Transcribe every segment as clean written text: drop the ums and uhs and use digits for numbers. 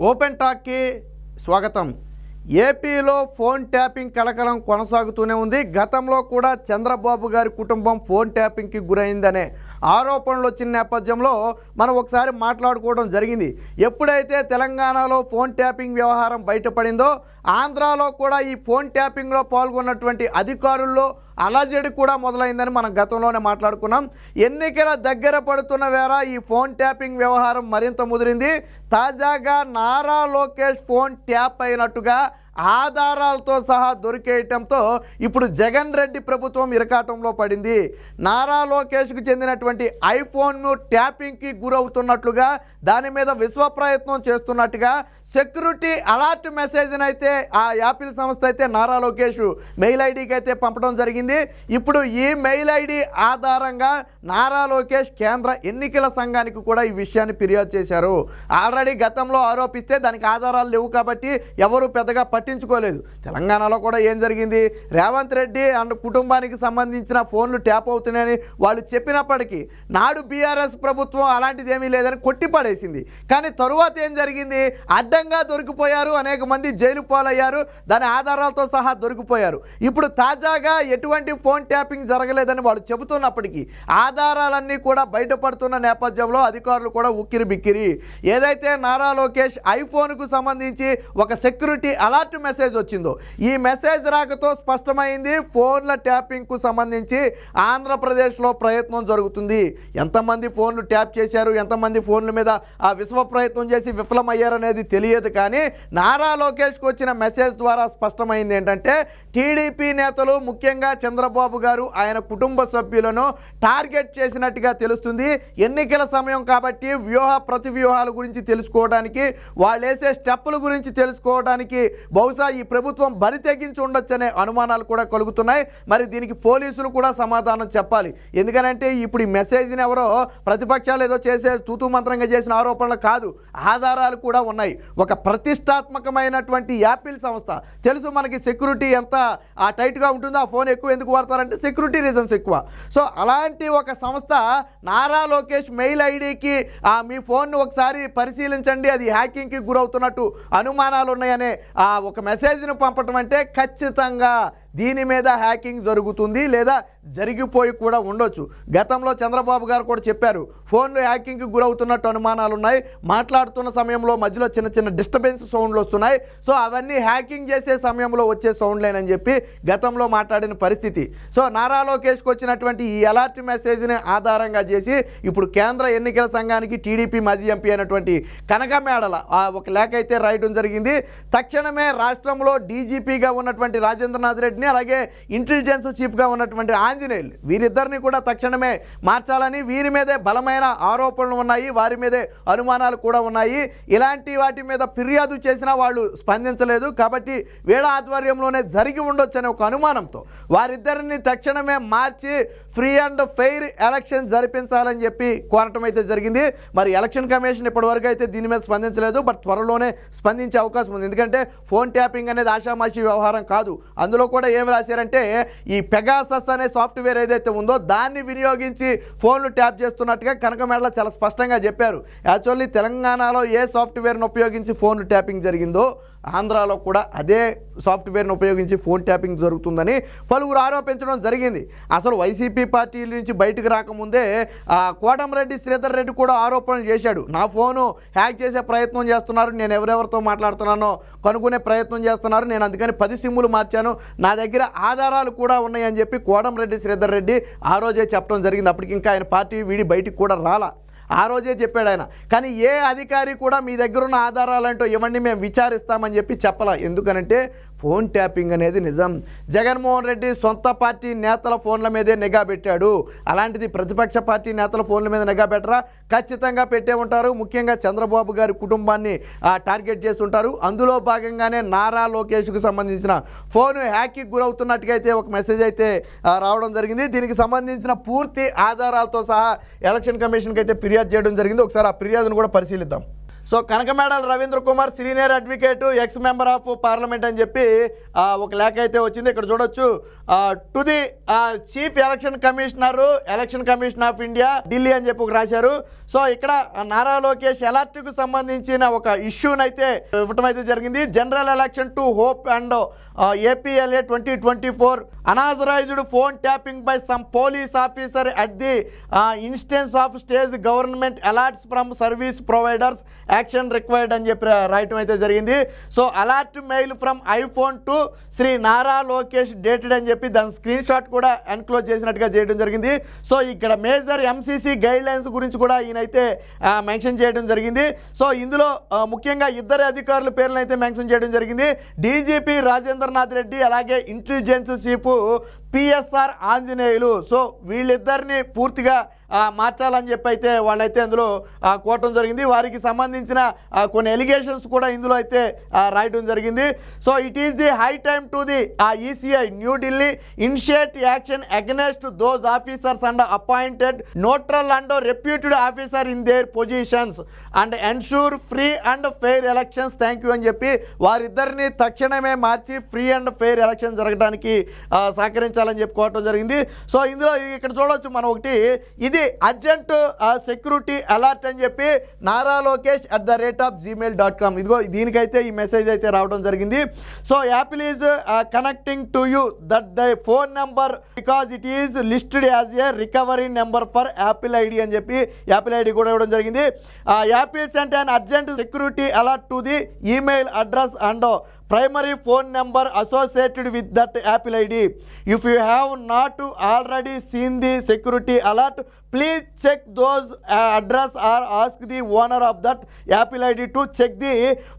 Open టాక్కి స్వాగతం. ఏపీలో phone tapping కలకలం కొనసాగుతూనే ఉంది. గతంలో కూడా చంద్రబాబు గారి కుటుంబం ఫోన్ ట్యాపింగ్కి గురైందనే ఆరోపణలు వచ్చిన నేపథ్యంలో మనం ఒకసారి మాట్లాడుకోవడం జరిగింది. ఎప్పుడైతే తెలంగాణలో ఫోన్ ట్యాపింగ్ వ్యవహారం బయటపడిందో ఆంధ్రాలో కూడా ఈ ఫోన్ ట్యాపింగ్లో పాల్గొన్నటువంటి అధికారుల్లో అలజడి కూడా మొదలైందని మనం గతంలోనే మాట్లాడుకున్నాం. ఎన్నికల దగ్గర పడుతున్న వేళ ఈ ఫోన్ ట్యాపింగ్ వ్యవహారం మరింత ముదిరింది. తాజాగా నారా లోకేష్ ఫోన్ ట్యాప్ అయినట్టుగా ఆధారాలతో సహా దొరికేయటంతో ఇప్పుడు జగన్ రెడ్డి ప్రభుత్వం ఇరకాటంలో పడింది. నారా లోకేష్కు చెందినటువంటి ఐఫోన్ను ట్యాపింగ్కి గురవుతున్నట్లుగా, దాని మీద విశ్వ ప్రయత్నం చేస్తున్నట్టుగా సెక్యూరిటీ అలర్ట్ మెసేజ్ని అయితే ఆ యాపిల్ సంస్థ అయితే నారా లోకేష్ మెయిల్ ఐడికి అయితే పంపడం జరిగింది. ఇప్పుడు ఈ మెయిల్ ఐడి ఆధారంగా నారా లోకేష్ కేంద్ర ఎన్నికల సంఘానికి కూడా ఈ విషయాన్ని ఫిర్యాదు చేశారు. ఆల్రెడీ గతంలో ఆరోపిస్తే దానికి ఆధారాలు లేవు కాబట్టి ఎవరు పెద్దగా పట్టించుకోలేదు. తెలంగాణలో కూడా ఏం జరిగింది, రేవంత్ రెడ్డి అండ్ కుటుంబానికి సంబంధించిన ఫోన్లు ట్యాప్ అవుతున్నాయని వాళ్ళు చెప్పినప్పటికీ నాడు బీఆర్ఎస్ ప్రభుత్వం అలాంటిది ఏమీ లేదని కొట్టిపడేసింది. కానీ తరువాత ఏం జరిగింది, అడ్డంగా దొరికిపోయారు, అనేక మంది జైలు పాలయ్యారు, దాని ఆధారాలతో సహా దొరికిపోయారు. ఇప్పుడు తాజాగా ఎటువంటి ఫోన్ ట్యాపింగ్ జరగలేదని వాళ్ళు చెబుతున్నప్పటికీ ఆధారాలన్నీ కూడా బయటపడుతున్న నేపథ్యంలో అధికారులు కూడా ఉక్కిరి బిక్కిరి. ఏదైతే నారా లోకేష్ ఐఫోన్కు సంబంధించి ఒక సెక్యూరిటీ అలర్ట్ మెసేజ్ వచ్చిందో, ఈ మెసేజ్ రాకతో స్పష్టమైంది ఫోన్ల ట్యాపింగ్కు సంబంధించి ఆంధ్రప్రదేశ్లో ప్రయత్నం జరుగుతుంది. ఎంతమంది ఫోన్లు ట్యాప్ చేశారు, ఎంతమంది ఫోన్ల మీద ఆ విశ్వ ప్రయత్నం చేసి విఫలమయ్యారనేది తెలియదు. కానీ నారా లోకేష్కి వచ్చిన మెసేజ్ ద్వారా స్పష్టమైంది ఏంటంటే టీడీపీ నేతలు, ముఖ్యంగా చంద్రబాబు గారు ఆయన కుటుంబ సభ్యులను టార్గెట్ చేసినట్టుగా తెలుస్తుంది. ఎన్నికల సమయం కాబట్టి ప్రతి వ్యూహాల గురించి తెలుసుకోవడానికి, వాళ్ళు వేసే స్టెప్పుల గురించి తెలుసుకోవడానికి బహుశా ఈ ప్రభుత్వం బరి తెగించి ఉండొచ్చనే అనుమానాలు కూడా కలుగుతున్నాయి. మరి దీనికి పోలీసులు కూడా సమాధానం చెప్పాలి. ఎందుకనంటే ఇప్పుడు ఈ మెసేజ్ని ఎవరో ప్రతిపక్షాలు ఏదో చేసే తూతూ మంత్రంగా చేసిన ఆరోపణలు కాదు, ఆధారాలు కూడా ఉన్నాయి. ఒక ప్రతిష్టాత్మకమైనటువంటి యాపిల్ సంస్థ, తెలుసు మనకి సెక్యూరిటీ ఎంత టైట్గా ఉంటుందో, ఆ ఫోన్ ఎక్కువ ఎందుకు వాడతారంటే సెక్యూరిటీ రీజన్స్ ఎక్కువ. సో అలాంటి ఒక సంస్థ నారా లోకేష్ మెయిల్ ఐడికి మీ ఫోన్ను ఒకసారి పరిశీలించండి, అది హ్యాకింగ్కి గురవుతున్నట్టు అనుమానాలు ఉన్నాయనే ఒక మెసేజ్ను పంపటం అంటే ఖచ్చితంగా దీని మీద హ్యాకింగ్ జరుగుతుంది, లేదా జరిగిపోయి కూడా ఉండొచ్చు. గతంలో చంద్రబాబు గారు కూడా చెప్పారు ఫోన్లు హ్యాకింగ్కి గురవుతున్నట్టు అనుమానాలు ఉన్నాయి, మాట్లాడుతున్న సమయంలో మధ్యలో చిన్న చిన్న డిస్టర్బెన్స్ సౌండ్లు వస్తున్నాయి, సో అవన్నీ హ్యాకింగ్ చేసే సమయంలో వచ్చే సౌండ్లేనని చెప్పి గతంలో మాట్లాడిన పరిస్థితి. సో నారా లోకేష్కి వచ్చినటువంటి ఈ అలర్ట్ మెసేజ్ని ఆధారంగా చేసి ఇప్పుడు కేంద్ర ఎన్నికల సంఘానికి టీడీపీ మాజీ ఎంపీ అయినటువంటి కనకమేడల ఒక లేఖ అయితే రాయడం జరిగింది. తక్షణమే రాష్ట్రంలో డీజీపీగా ఉన్నటువంటి రాజేంద్రనాథ్ రెడ్డిని, అలాగే ఇంటెలిజెన్స్ చీఫ్గా ఉన్నటువంటి ఆంజనేయులు, వీరిద్దరిని కూడా తక్షణమే మార్చాలని, వీరి మీదే బలమైన ఆరోపణలు ఉన్నాయి, వారి మీదే అనుమానాలు కూడా ఉన్నాయి. ఇలాంటి వాటి మీద ఫిర్యాదు చేసినా వాళ్ళు స్పందించలేదు కాబట్టి వీళ్ళ ఆధ్వర్యంలోనే జరిగి ఉండొచ్చు అనే ఒక అనుమానంతో వారిద్దరిని తక్షణమే మార్చి ఫ్రీ అండ్ ఫెయిర్ ఎలక్షన్ జరిపించాలని చెప్పి కోరటం అయితే జరిగింది. మరి ఎలక్షన్ కమిషన్ ఇప్పటివరకు అయితే దీని మీద స్పందించలేదు, బట్ త్వరలోనే స్పందించే అవకాశం ఉంది. ఎందుకంటే ఫోన్ ట్యాపింగ్ అనేది ఆషామాషి వ్యవహారం కాదు. అందులో కూడా ఏం రాశారంటే ఈ పెగాసస్ అనే సాఫ్ట్వేర్ ఏదైతే ఉందో దాన్ని వినియోగించి ఫోన్లు ట్యాప్ చేస్తున్నట్టుగా కనకమేడల చాలా స్పష్టంగా చెప్పారు. యాక్చువల్లీ తెలంగాణలో ఏ సాఫ్ట్వేర్ను ఉపయోగించి ఫోన్లు ట్యాపింగ్ జరిగిందో ఆంధ్రాలో కూడా అదే సాఫ్ట్వేర్ను ఉపయోగించి ఫోన్ ట్యాపింగ్ జరుగుతుందని పలువురు ఆరోపించడం జరిగింది. అసలు వైసీపీ పార్టీ నుంచి బయటకు రాకముందే కోటంరెడ్డి శ్రీధర్ రెడ్డి కూడా ఆరోపణలు చేశాడు, నా ఫోను హ్యాక్ చేసే ప్రయత్నం చేస్తున్నారు, నేను ఎవరెవరితో మాట్లాడుతున్నానో కనుక్కునే ప్రయత్నం చేస్తున్నారు, నేను అందుకని 10 సిమ్ములు మార్చాను, నా దగ్గర ఆధారాలు కూడా ఉన్నాయని చెప్పి కోటంరెడ్డి శ్రీధర్ రెడ్డి ఆ రోజే చెప్పడం జరిగింది. అప్పటికి ఇంకా ఆయన పార్టీ వీడి బయటికి కూడా రాలా, ఆ రోజే చెప్పాడు ఆయన. కానీ ఏ అధికారి కూడా మీ దగ్గర ఉన్న ఆధారాలంటూ ఇవన్నీ మేము విచారిస్తామని చెప్పి చెప్పాల. ఎందుకనంటే ఫోన్ ట్యాపింగ్ అనేది నిజం. జగన్మోహన్ రెడ్డి సొంత పార్టీ నేతల ఫోన్ల మీదే నిఘా పెట్టాడు, అలాంటిది ప్రతిపక్ష పార్టీ నేతల ఫోన్ల మీద నిఘా పెట్టరా? ఖచ్చితంగా పెట్టే ఉంటారు. ముఖ్యంగా చంద్రబాబు గారి కుటుంబాన్ని టార్గెట్ చేస్తుంటారు. అందులో భాగంగానే నారా లోకేష్కు సంబంధించిన ఫోన్ హ్యాక్కి గురవుతున్నట్టుగా అయితే ఒక మెసేజ్ అయితే రావడం జరిగింది. దీనికి సంబంధించిన పూర్తి ఆధారాలతో సహా ఎలక్షన్ కమిషన్కి అయితే ఫిర్యాదు చేయడం జరిగింది. ఒకసారి ఆ ఫిర్యాదును కూడా పరిశీలిద్దాం. So Kanakamedala Ravindra Kumar senior advocate X member of parliament అని చెప్పి ఒక లేఖ అయితే వచ్చింది. ఇక్కడ చూడొచ్చు, to the chief election commission of India Delhi అని చెప్పి రాశారు. సో ఇక్కడ నారా లోకేష్ అలర్ట్కు సంబంధించిన ఒక ఇష్యూని అయితే ఇవ్వటం అయితే జరిగింది. General election to hope and APLA 2024 unauthorized phone tapping by some police officer at the instance of state government alerts from service providers action required అని చెప్పి రాయటం అయితే జరిగింది. So alert mail from iPhone to Shri Nara Lokesh dated అని చెప్పి దాని screen shot కూడా enclose చేసినట్టుగా చేయడం జరిగింది. సో ఇక్కడ మేజర్ MCC గైడ్ లైన్స్ గురించి కూడా ఈయనైతే మెన్షన్ చేయడం జరిగింది. సో ఇందులో ముఖ్యంగా ఇద్దరు అధికారుల పేర్లను అయితే మెన్షన్ చేయడం జరిగింది. DGP రాజేంద్రనాథ్ రెడ్డి, అలాగే intelligence chief PSR Anjaneyulu. So వీళ్ళిద్దరిని పూర్తిగా మార్చాలని చెప్పి అయితే వాళ్ళైతే అందులో కోవటం జరిగింది. వారికి సంబంధించిన కొన్ని ఎలిగేషన్స్ కూడా ఇందులో అయితే రాయడం జరిగింది. So it is the high time to the ECI New Delhi initiate action against those officers and appointed neutral and reputed officer in there positions and ensure free and fair elections. Thank you అని చెప్పి వారిద్దరిని తక్షణమే మార్చి free and fair election జరగడానికి సహకరించాలని చెప్పుకోవటం జరిగింది. So ఇందులో ఇక్కడ చూడవచ్చు మనం ఒకటి, ఇది అర్జెంట్ సెక్యూరిటీ అలర్ట్ అని చెప్పి నారా లోకేష్ @gmail.com. ఇదిగో దీనికైతే ఈ మెసేజ్ అయితే రావడం జరిగింది. So Apple is connecting to you that the phone number because it is listed as a recovery number for Apple ID అని చెప్పి యాపిల్ ఐడి కూడా ఇవ్వడం జరిగింది. Apple sent an urgent security alert to the email address and primary phone number associated with that Apple ID. If you have not already seen the security alert, please check those address or ask the owner of that Apple ID to check the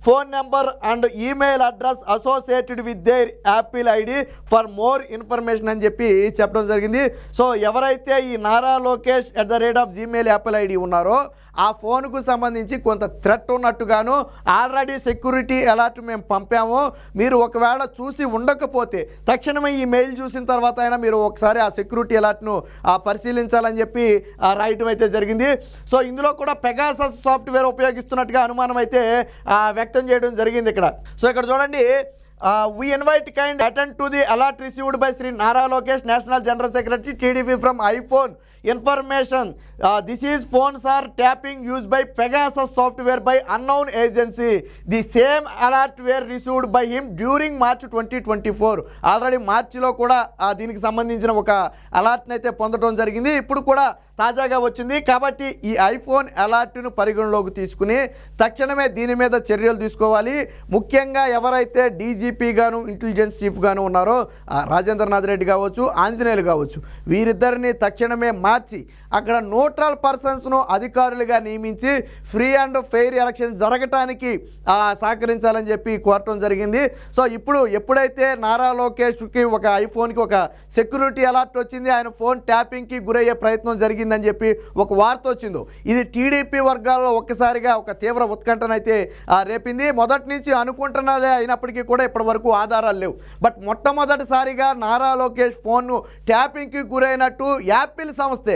phone number and email address associated with their Apple ID for more information అని చెప్పి చెప్పడం జరిగింది. So ఎవరైతే ఈ Nara Lokesh @gmail Apple ID ఉన్నారో ఆ ఫోన్కు సంబంధించి కొంత థ్రెట్ ఉన్నట్టుగాను ఆల్రెడీ సెక్యూరిటీ అలర్ట్ మేము పంపాము, మీరు ఒకవేళ చూసి ఉండకపోతే తక్షణమే ఈ మెయిల్ చూసిన తర్వాత అయినా మీరు ఒకసారి ఆ సెక్యూరిటీ అలర్ట్ను పరిశీలించాలని చెప్పి రాయటం అయితే జరిగింది. సో ఇందులో కూడా పెగాసస్ సాఫ్ట్వేర్ ఉపయోగిస్తున్నట్టుగా అనుమానం అయితే వ్యక్తం చేయడం జరిగింది ఇక్కడ. సో ఇక్కడ చూడండి, we invite kind attend to the alert received by Sri Nara Lokesh, National General Secretary, TDP from iPhone information. This is phones are tapping used by Pegasus software by unknown agency. The same alert were received by him during March 2024. Already మార్చిలో కూడా దీనికి సంబంధించిన ఒక అలర్ట్ని అయితే పొందడం జరిగింది. ఇప్పుడు కూడా తాజాగా వచ్చింది. కాబట్టి ఈ ఐఫోన్ అలర్ట్ను పరిగణలోకి తీసుకుని తక్షణమే దీని మీద చర్యలు తీసుకోవాలి. ముఖ్యంగా ఎవరైతే DGP గాను ఇంటెలిజెన్స్ చీఫ్ గాను ఉన్నారో రాజేంద్రనాథ్ రెడ్డి కావచ్చు, ఆంజనేయులు కావచ్చు, వీరిద్దరిని తక్షణమే మార్చి అక్కడ న్యూట్రల్ పర్సన్స్ను అధికారులుగా నియమించి ఫ్రీ అండ్ ఫెయిర్ ఎలక్షన్ జరగటానికి సహకరించాలని చెప్పి కోరటం జరిగింది. సో ఇప్పుడు ఎప్పుడైతే నారా లోకేష్కి ఒక ఐఫోన్కి ఒక సెక్యూరిటీ అలర్ట్ వచ్చింది, ఆయన ఫోన్ ట్యాపింగ్కి గురయ్యే ప్రయత్నం జరిగిందని చెప్పి ఒక వార్త వచ్చిందో, ఇది టీడీపీ వర్గాల్లో ఒక్కసారిగా ఒక తీవ్ర ఉత్కంఠనైతే రేపింది. మొదటి నుంచి అనుకుంటున్నదే అయినప్పటికీ కూడా ఇప్పటి వరకు ఆధారాలు లేవు. బట్ మొట్టమొదటిసారిగా నారా లోకేష్ ఫోన్ను ట్యాపింగ్కి గురైనట్టు యాపిల్ సంస్థ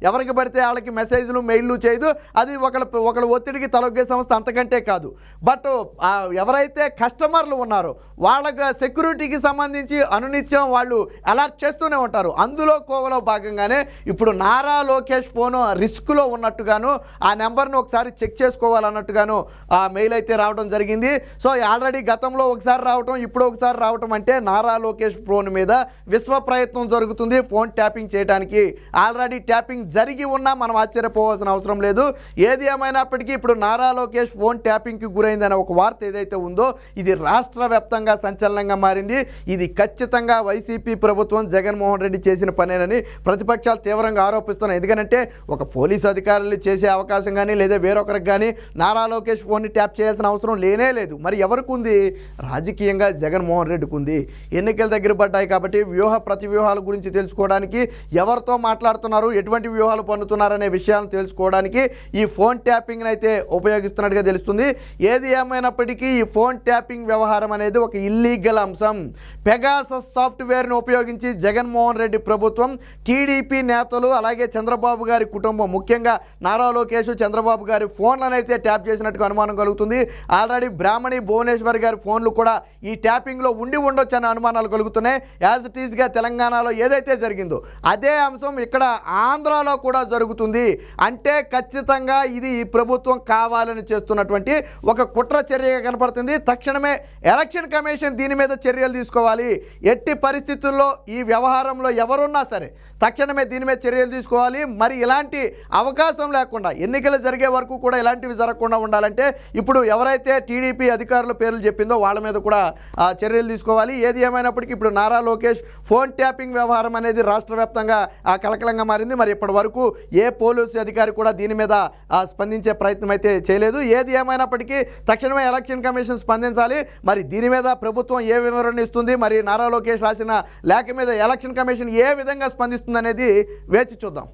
ఎవరికి పడితే వాళ్ళకి మెసేజ్లు మెయిల్లు చేయదు, అది ఒకళ్ళ ఒత్తిడికి తలొగ్గే సంస్థ, అంతకంటే కాదు. బట్ ఎవరైతే కస్టమర్లు ఉన్నారో వాళ్ళకి సెక్యూరిటీకి సంబంధించి అనునిత్యం వాళ్ళు అలర్ట్ చేస్తూనే ఉంటారు. అందులో కోవలో భాగంగానే ఇప్పుడు నారా లోకేష్ ఫోను రిస్క్లో ఉన్నట్టుగాను ఆ నెంబర్ను ఒకసారి చెక్ చేసుకోవాలన్నట్టుగాను ఆ మెయిల్ అయితే రావడం జరిగింది. సో ఆల్రెడీ గతంలో ఒకసారి రావటం, ఇప్పుడు ఒకసారి రావటం అంటే నారా లోకేష్ ఫోన్ మీద విశ్వ ప్రయత్నం జరుగుతుంది ఫోన్ ట్యాపింగ్ చేయడానికి. ఆల్రెడీ ట్యాపింగ్ జరిగి ఉన్నా మనం ఆశ్చర్యపోవాల్సిన అవసరం లేదు. ఏది ఏమైనప్పటికీ ఇప్పుడు నారా లోకేష్ ఫోన్ ట్యాపింగ్కి గురైందనే ఒక వార్త ఏదైతే ఉందో ఇది రాష్ట్ర వ్యాప్తంగా సంచలనంగా మారింది. ఇది ఖచ్చితంగా వైసీపీ ప్రభుత్వం జగన్మోహన్ రెడ్డి చేసిన పనేనని ప్రతిపక్షాలు తీవ్రంగా ఆరోపిస్తున్నాయి. ఎందుకంటే ఒక పోలీసు అధికారులు చేసే అవకాశం కానీ లేదా వేరొకరికి కానీ నారా లోకేష్ ఫోన్ని ట్యాప్ చేయాల్సిన అవసరం లేనే లేదు. మరి ఎవరికి ఉంది? రాజకీయంగా జగన్మోహన్ రెడ్డికి ఉంది. ఎన్నికల దగ్గర పడ్డాయి కాబట్టి ప్రతి వ్యూహాల గురించి తెలుసుకోవడానికి ఎవరితో మాట్లాడుతున్నారో చేస్తున్నారు, ఎటువంటి వ్యూహాలు పన్నుతున్నారు అనే విషయాలను తెలుసుకోవడానికి ఈ ఫోన్ ట్యాపింగ్ని అయితే ఉపయోగిస్తున్నట్టుగా తెలుస్తుంది. ఏది ఏమైనప్పటికీ ఈ ఫోన్ ట్యాపింగ్ వ్యవహారం అనేది ఒక ఇల్లీగల్ అంశం. పెగాసస్ సాఫ్ట్వేర్ను ఉపయోగించి జగన్మోహన్ రెడ్డి ప్రభుత్వం, టీడీపీ నేతలు, అలాగే చంద్రబాబు గారి కుటుంబం, ముఖ్యంగా నారా లోకేష్, చంద్రబాబు గారి ఫోన్లను అయితే ట్యాప్ చేసినట్టుగా అనుమానం కలుగుతుంది. ఆల్రెడీ బ్రాహ్మణి, భువనేశ్వర్ గారి ఫోన్లు కూడా ఈ ట్యాపింగ్లో ఉండి ఉండొచ్చు అనే అనుమానాలు కలుగుతున్నాయి. యాజ్ ఇట్ ఈస్గా తెలంగాణలో ఏదైతే జరిగిందో అదే అంశం ఇక్కడ ఆంధ్రాలో కూడా జరుగుతుంది. అంటే ఖచ్చితంగా ఇది ఈ ప్రభుత్వం కావాలని చేస్తున్నటువంటి ఒక కుట్ర చర్యగా కనపడుతుంది. తక్షణమే ఎలక్షన్ కమిషన్ దీని మీద చర్యలు తీసుకోవాలి. ఎట్టి పరిస్థితుల్లో ఈ వ్యవహారంలో ఎవరున్నా సరే తక్షణమే దీని మీద చర్యలు తీసుకోవాలి. మరి ఇలాంటి అవకాశం లేకుండా ఎన్నికలు జరిగే వరకు కూడా ఇలాంటివి జరగకుండా ఉండాలంటే ఇప్పుడు ఎవరైతే టీడీపీ అధికారుల పేర్లు చెప్పిందో వాళ్ళ మీద కూడా చర్యలు తీసుకోవాలి. ఏది ఏమైనప్పటికీ ఇప్పుడు నారా లోకేష్ ఫోన్ ట్యాపింగ్ వ్యవహారం అనేది రాష్ట్ర వ్యాప్తంగా కలకలంగా మారింది. మరి ఇప్పటి వరకు ఏ పోలీసు అధికారి కూడా దీని మీద స్పందించే ప్రయత్నం అయితే చేయలేదు. ఏది ఏమైనప్పటికీ తక్షణమే ఎలక్షన్ కమిషన్ స్పందించాలి. మరి దీని మీద ప్రభుత్వం ఏ వివరణ ఇస్తుంది, మరి నారా లోకేష్ రాసిన లేఖ మీద ఎలక్షన్ కమిషన్ ఏ విధంగా స్పందిస్తుంది అనేది వేచి చూద్దాం.